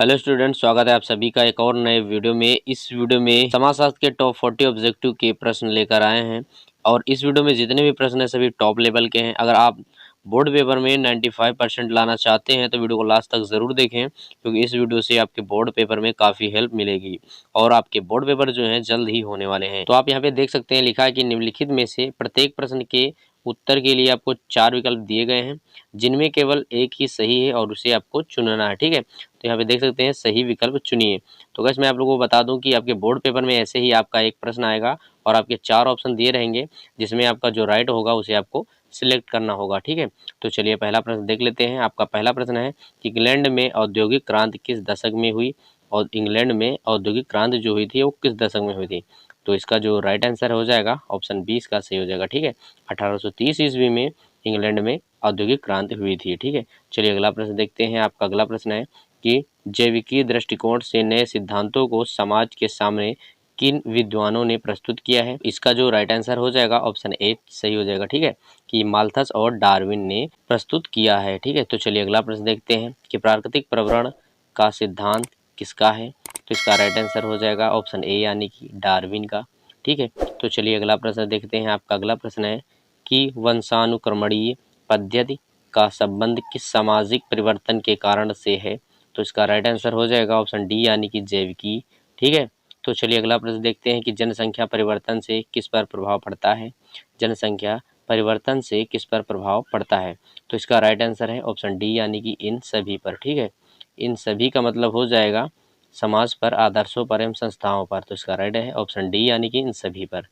Hello student, स्वागत है आप सभी का एक और नए वीडियो में। इस वीडियो में समाजशास्त्र के टॉप 40 ऑब्जेक्टिव के प्रश्न लेकर आए हैं और इस वीडियो में जितने भी प्रश्न हैं सभी टॉप लेवल के हैं। अगर आप बोर्ड पेपर में 95% लाना चाहते हैं तो वीडियो को लास्ट तक ज़रूर देखें, क्योंकि इस वीडियो से आपके बोर्ड पेपर में काफ़ी हेल्प मिलेगी और आपके बोर्ड पेपर जो हैं जल्द ही होने वाले हैं। तो आप यहाँ पे देख सकते हैं, लिखा है कि निम्नलिखित में से प्रत्येक प्रश्न के उत्तर के लिए आपको 4 विकल्प दिए गए हैं, जिनमें केवल एक ही सही है और उसे आपको चुनना है। ठीक है, तो यहाँ पे देख सकते हैं सही विकल्प चुनिए। तो गाइस मैं आप लोगों को बता दूं कि आपके बोर्ड पेपर में ऐसे ही आपका एक प्रश्न आएगा और आपके 4 ऑप्शन दिए रहेंगे, जिसमें आपका जो राइट होगा उसे आपको सिलेक्ट करना होगा। ठीक है, तो चलिए पहला प्रश्न देख लेते हैं। आपका पहला प्रश्न है कि इंग्लैंड में औद्योगिक क्रांति किस दशक में हुई, और इंग्लैंड में औद्योगिक क्रांति जो हुई थी वो किस दशक में हुई थी। तो इसका जो राइट आंसर हो जाएगा ऑप्शन 20 का सही हो जाएगा। ठीक है, 1830 ईस्वी में इंग्लैंड में औद्योगिक क्रांति हुई थी। ठीक है, चलिए अगला प्रश्न देखते हैं। आपका अगला प्रश्न है कि जैविकी दृष्टिकोण से नए सिद्धांतों को समाज के सामने किन विद्वानों ने प्रस्तुत किया है। इसका जो राइट आंसर हो जाएगा ऑप्शन ए सही हो जाएगा। ठीक है, कि माल्थस और डार्विन ने प्रस्तुत किया है। ठीक है, तो चलिए अगला प्रश्न देखते हैं कि प्राकृतिक प्रवरण का सिद्धांत किसका है। तो इसका राइट आंसर हो जाएगा ऑप्शन ए यानी कि डार्विन का। ठीक है, तो चलिए अगला प्रश्न देखते हैं। आपका अगला प्रश्न है कि वंशानुक्रमणीय पद्धति का संबंध किस सामाजिक परिवर्तन के कारण से है। तो इसका राइट आंसर हो जाएगा ऑप्शन डी यानी कि जैविकी। ठीक है, तो चलिए अगला प्रश्न देखते हैं कि जनसंख्या परिवर्तन से किस पर प्रभाव पड़ता है। जनसंख्या परिवर्तन से किस पर प्रभाव पड़ता है। तो इसका राइट आंसर है ऑप्शन डी यानी कि इन सभी पर। ठीक है, इन सभी का मतलब हो जाएगा समाज पर, आदर्शों पर एवं संस्थाओं पर। तो इसका राइट है ऑप्शन डी यानी कि इन सभी पर।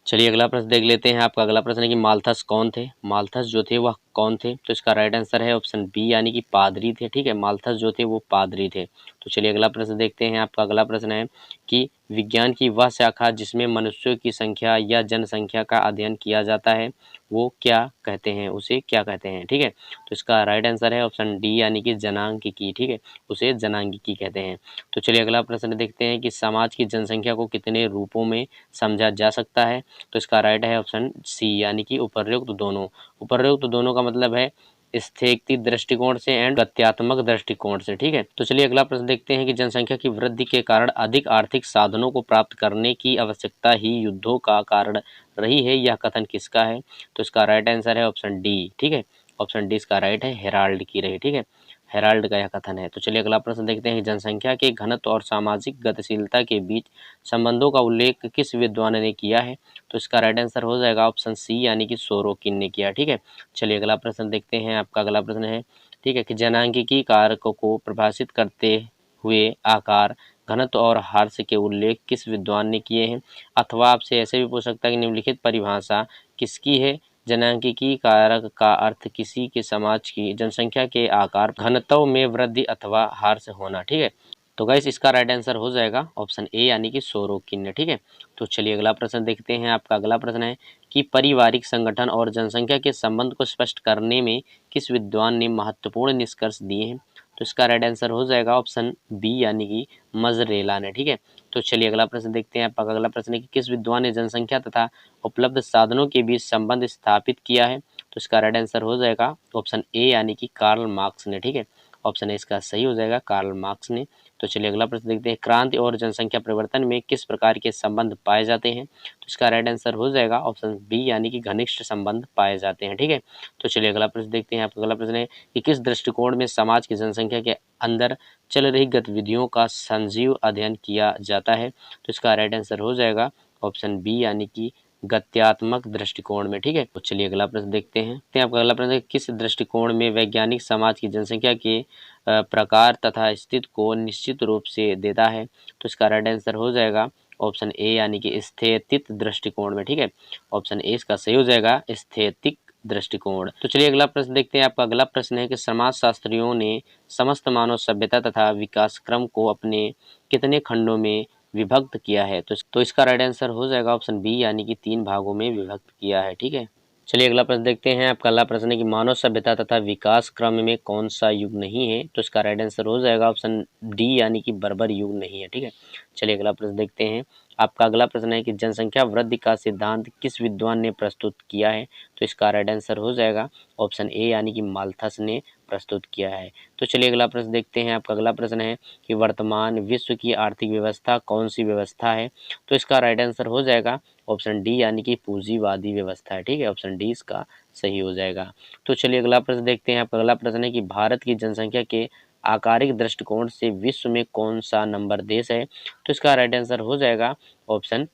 चलिए अगला प्रश्न देख लेते हैं। आपका अगला प्रश्न है कि माल्थस कौन थे। माल्थस जो थे वह कौन थे। तो इसका राइट आंसर है ऑप्शन बी यानी कि पादरी थे। ठीक है, माल्थस जो थे वो पादरी थे। तो चलिए अगला प्रश्न देखते हैं। आपका अगला प्रश्न है कि विज्ञान की वह शाखा जिसमें मनुष्यों की संख्या या जनसंख्या का अध्ययन किया जाता है वो क्या कहते हैं, उसे क्या कहते हैं। ठीक है, तो इसका राइट आंसर है ऑप्शन डी यानी कि जनांगिकी। ठीक है, उसे जनांगिकी कहते हैं। तो चलिए अगला प्रश्न देखते हैं कि समाज की जनसंख्या को कितने रूपों में समझा जा सकता है। तो इसका राइट है ऑप्शन सी यानी कि उपर्युक्त दोनों। उपर्युक्त दोनों का मतलब है स्थैतिक दृष्टिकोण से एंड गत्यात्मक दृष्टिकोण से। ठीक है, तो चलिए अगला प्रश्न देखते हैं कि जनसंख्या की वृद्धि के कारण अधिक आर्थिक साधनों को प्राप्त करने की आवश्यकता ही युद्धों का कारण रही है, यह कथन किसका है। तो इसका राइट आंसर है ऑप्शन डी। ठीक है, ऑप्शन डी इसका राइट है, हेराल्ड की रही। ठीक है, हेराल्ड का यह कथन है। तो चलिए अगला प्रश्न देखते हैं कि जनसंख्या के घनत्व और सामाजिक गतिशीलता के बीच संबंधों का उल्लेख किस विद्वान ने किया है। तो इसका राइट आंसर हो जाएगा ऑप्शन सी यानी कि सोरोकिन ने किया। ठीक है, चलिए अगला प्रश्न देखते हैं। आपका अगला प्रश्न है, ठीक है, कि जनांगिकी कारकों को परिभाषित करते हुए आकार, घनत्व और हार्स के उल्लेख किस विद्वान ने किए हैं। अथवा आपसे ऐसे भी पूछ सकता है कि निम्नलिखित परिभाषा किसकी है। जनांगिकी कारक का अर्थ किसी के समाज की जनसंख्या के आकार, घनत्व में वृद्धि अथवा हार्स होना। ठीक है, तो गाइस इसका राइट आंसर हो जाएगा ऑप्शन ए यानी कि सोरोकिन ने। ठीक है, तो चलिए अगला प्रश्न देखते हैं। आपका अगला प्रश्न है कि पारिवारिक संगठन और जनसंख्या के संबंध को स्पष्ट करने में किस विद्वान ने महत्वपूर्ण निष्कर्ष दिए हैं। तो इसका राइट आंसर हो जाएगा ऑप्शन बी यानी कि मजरेला ने। ठीक है, तो चलिए अगला प्रश्न देखते हैं। आपका अगला प्रश्न है कि किस विद्वान ने जनसंख्या तथा उपलब्ध साधनों के बीच संबंध स्थापित किया है। तो इसका राइट आंसर हो जाएगा ऑप्शन ए यानी कि कार्ल मार्क्स ने। ठीक है, ऑप्शन ए इसका सही हो जाएगा, कार्ल मार्क्स ने। तो चलिए अगला प्रश्न देखते हैं, क्रांति और जनसंख्या परिवर्तन में किस प्रकार के संबंध पाए जाते हैं। तो इसका राइट आंसर हो जाएगा ऑप्शन बी यानी कि घनिष्ठ संबंध पाए जाते हैं। ठीक है, तो चलिए अगला प्रश्न देखते हैं। आपका अगला प्रश्न है कि किस दृष्टिकोण में समाज की जनसंख्या के अंदर चल रही गतिविधियों का संजीव अध्ययन किया जाता है। तो इसका राइट आंसर हो जाएगा ऑप्शन बी यानी कि गत्यात्मक दृष्टिकोण में। ठीक है, तो चलिए अगला प्रश्न देखते हैं। आपका अगला प्रश्न है, किस दृष्टिकोण में वैज्ञानिक समाज की जनसंख्या के प्रकार तथा स्थिति को निश्चित रूप से देता है। तो इसका राइट आंसर हो जाएगा ऑप्शन ए यानी कि स्थैतिक दृष्टिकोण में। ठीक है, ऑप्शन ए इसका सही हो जाएगा, स्थैतिक दृष्टिकोण। तो चलिए अगला प्रश्न देखते हैं। आपका अगला प्रश्न है कि समाजशास्त्रियों ने समस्त मानव सभ्यता तथा विकास क्रम को अपने कितने खंडों में विभक्त किया है। तो इसका राइट आंसर हो जाएगा ऑप्शन बी यानी कि 3 भागों में विभक्त किया है। ठीक है, चलिए अगला प्रश्न देखते हैं। आपका अगला प्रश्न है कि मानव सभ्यता तथा विकास क्रम में कौन सा युग नहीं है। तो इसका राइट आंसर हो जाएगा ऑप्शन डी यानी कि बर्बर युग नहीं है। ठीक है, चलिए अगला प्रश्न देखते हैं। आपका अगला प्रश्न है कि जनसंख्या वृद्धि का सिद्धांत किस विद्वान ने प्रस्तुत किया है? तो इसका राइट आंसर हो जाएगा ऑप्शन ए यानी कि माल्थस ने प्रस्तुत किया है। तो चलिए अगला प्रश्न देखते हैं। आपका अगला प्रश्न है कि वर्तमान विश्व की आर्थिक व्यवस्था कौन सी व्यवस्था है? तो इसका राइट आंसर हो जाएगा ऑप्शन डी यानी कि पूंजीवादी व्यवस्था है। ठीक है, ऑप्शन डी इसका सही हो जाएगा। तो चलिए अगला प्रश्न देखते हैं। आपका अगला प्रश्न है कि भारत की जनसंख्या के आकारिक दृष्टिकोण से विश्व में कौन सा नंबर देश है? तो इसका राइट आंसर हो जाएगा ऑप्शन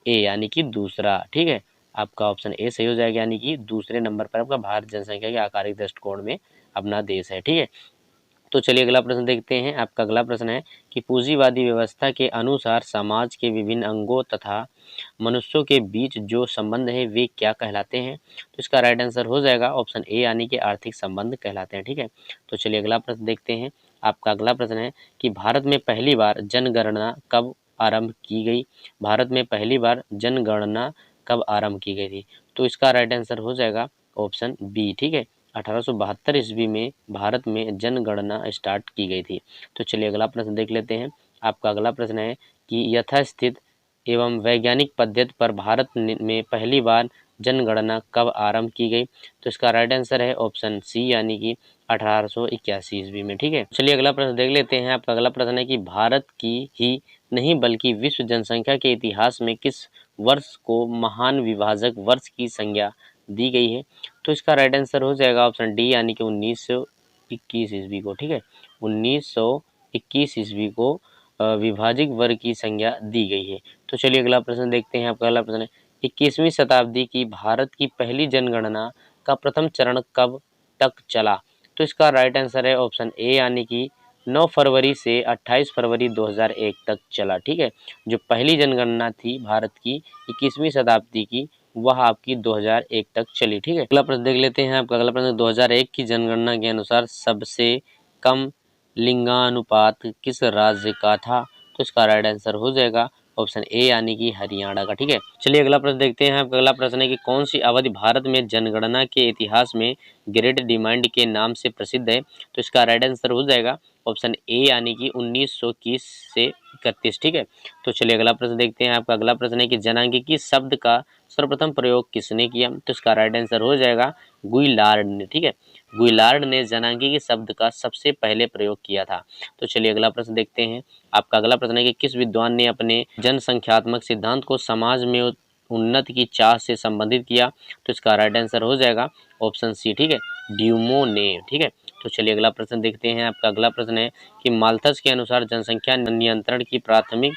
ए यानी कि दूसरा। ठीक है, आपका ऑप्शन ए सही हो जाएगा, यानी कि दूसरे नंबर पर आपका भारत जनसंख्या के आकारिक दृष्टिकोण में अपना देश है। ठीक है, तो चलिए अगला प्रश्न देखते हैं। आपका अगला प्रश्न है कि पूंजीवादी व्यवस्था के अनुसार समाज के विभिन्न अंगों तथा मनुष्यों के बीच जो संबंध है वे क्या कहलाते हैं? तो इसका राइट आंसर हो जाएगा ऑप्शन ए यानी कि आर्थिक संबंध कहलाते हैं। ठीक है, तो चलिए अगला प्रश्न देखते हैं। आपका अगला प्रश्न है कि भारत में पहली बार जनगणना कब आरंभ की गई? भारत में पहली बार जनगणना कब आरंभ की गई थी? तो इसका राइट आंसर हो जाएगा ऑप्शन बी। ठीक है, 1872 ईस्वी में भारत में जनगणना स्टार्ट की गई थी। तो चलिए अगला प्रश्न देख लेते हैं। आपका अगला प्रश्न है कि यथास्थित एवं वैज्ञानिक पद्धति पर भारत में पहली बार जनगणना कब आरंभ की गई? तो इसका राइट आंसर है ऑप्शन सी यानी कि 1881 ईस्वी में। ठीक है, चलिए अगला प्रश्न देख लेते हैं। आपका अगला प्रश्न है कि भारत की ही नहीं बल्कि विश्व जनसंख्या के इतिहास में किस वर्ष को महान विभाजक वर्ष की संज्ञा दी गई है? तो इसका राइट आंसर हो जाएगा ऑप्शन डी यानी कि 1921 ईस्वी को। ठीक है, 1921 ईस्वी को विभाजित वर्ग की संज्ञा दी गई है। तो चलिए अगला प्रश्न देखते हैं। आपका अगला प्रश्न है 21वीं शताब्दी की भारत की पहली जनगणना का प्रथम चरण कब तक चला? तो इसका राइट आंसर है ऑप्शन ए यानी कि 9 फरवरी से 28 फरवरी 2001 तक चला। ठीक है, जो पहली जनगणना थी भारत की 21वीं शताब्दी की वह आपकी 2001 तक चली। ठीक है, अगला प्रश्न देख लेते हैं। आपका अगला प्रश्न 2001 की जनगणना के अनुसार सबसे कम लिंगानुपात किस राज्य का था? तो इसका राइट आंसर हो जाएगा ऑप्शन ए यानी कि हरियाणा का। ठीक है, चलिए अगला प्रश्न देखते हैं। आपका अगला प्रश्न है कि कौन सी अवधि भारत में जनगणना के इतिहास में ग्रेट डिमांड के नाम से प्रसिद्ध है? तो इसका राइट आंसर हो जाएगा ऑप्शन ए यानी कि 1921 से 31। ठीक है, तो चलिए अगला प्रश्न देखते हैं। आपका अगला प्रश्न है कि जनांगीकी शब्द का सर्वप्रथम प्रयोग किसने किया? तो इसका राइट आंसर हो जाएगा गुइलार्ड ने। ठीक है, गुइलार्ड ने जनांगीकी शब्द का सबसे पहले प्रयोग किया था। तो चलिए अगला प्रश्न देखते हैं। आपका अगला प्रश्न है कि किस विद्वान ने अपने जनसंख्यात्मक सिद्धांत को समाज में उन्नति की चाह से संबंधित किया? तो इसका राइट आंसर हो जाएगा ऑप्शन सी। ठीक है, ड्यूमो ने। ठीक है, तो चलिए अगला प्रश्न देखते हैं। आपका अगला प्रश्न है कि माल्थस के अनुसार जनसंख्या नियंत्रण की प्राथमिक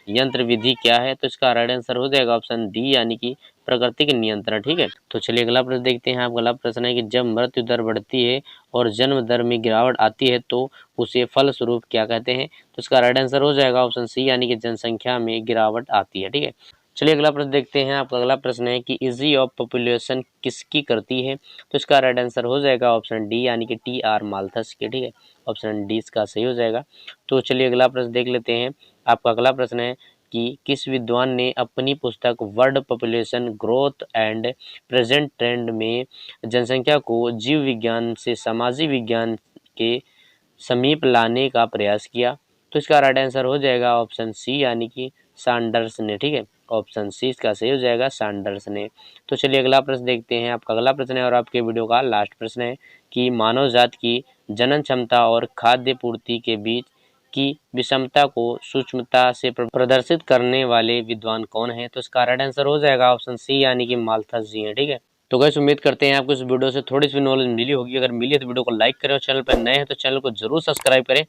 यंत्र विधि क्या है? तो इसका राइट आंसर हो जाएगा ऑप्शन डी यानी कि प्राकृतिक नियंत्रण। ठीक है, तो चलिए अगला प्रश्न देखते हैं। आपका अगला प्रश्न है कि जब मृत्यु दर बढ़ती है और जन्म दर में गिरावट आती है तो उसे फलस्वरूप क्या कहते हैं? तो इसका राइट आंसर हो जाएगा ऑप्शन सी यानी कि जनसंख्या में गिरावट आती है। ठीक है, चलिए अगला प्रश्न देखते हैं। आपका अगला प्रश्न है कि इजी ऑफ पॉपुलेशन किसकी करती है? तो इसका राइट आंसर हो जाएगा ऑप्शन डी यानी कि टी आर माल्थस के। ठीक है, ऑप्शन डी इसका सही हो जाएगा। तो चलिए अगला प्रश्न देख लेते हैं। आपका अगला प्रश्न है कि किस विद्वान ने अपनी पुस्तक world population growth and present trend में जनसंख्या को जीव विज्ञान से सामाजिक विज्ञान के समीप लाने का प्रयास किया? तो इसका राइट आंसर हो जाएगा ऑप्शन सी यानी कि सैंडर्स ने। ठीक है, ऑप्शन सी इसका सही हो जाएगा, सैंडर्स ने। तो चलिए अगला प्रश्न देखते हैं। आपका अगला प्रश्न है और आपके वीडियो का लास्ट प्रश्न है कि मानव जाति की जनन क्षमता और खाद्य पूर्ति के बीच की विषमता को सूक्ष्मता से प्रदर्शित करने वाले विद्वान कौन है? तो इसका राइट आंसर हो जाएगा ऑप्शन सी यानी कि माल्थस जी हैं। ठीक है, तो गाइस उम्मीद करते हैं आपको इस वीडियो से थोड़ी सी नॉलेज मिली होगी। अगर मिली है तो वीडियो को लाइक करें और चैनल पर नए हैं तो चैनल को जरूर सब्सक्राइब करें।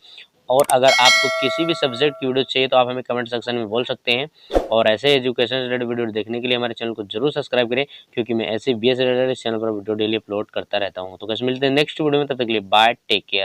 और अगर आपको किसी भी सब्जेक्ट की वीडियो चाहिए तो आप हमें कमेंट सेक्शन में बोल सकते हैं। और ऐसे एजुकेशन रिलेटेड वीडियो देखने के लिए हमारे चैनल को जरूर सब्सक्राइब करें, क्योंकि मैं ऐसे BS रिलेटेड चैनल पर वीडियो डेली अपलोड करता रहता हूँ। तो गाइस मिलते हैं नेक्स्ट वीडियो में, तब तक के लिए बाय, टेक केयर।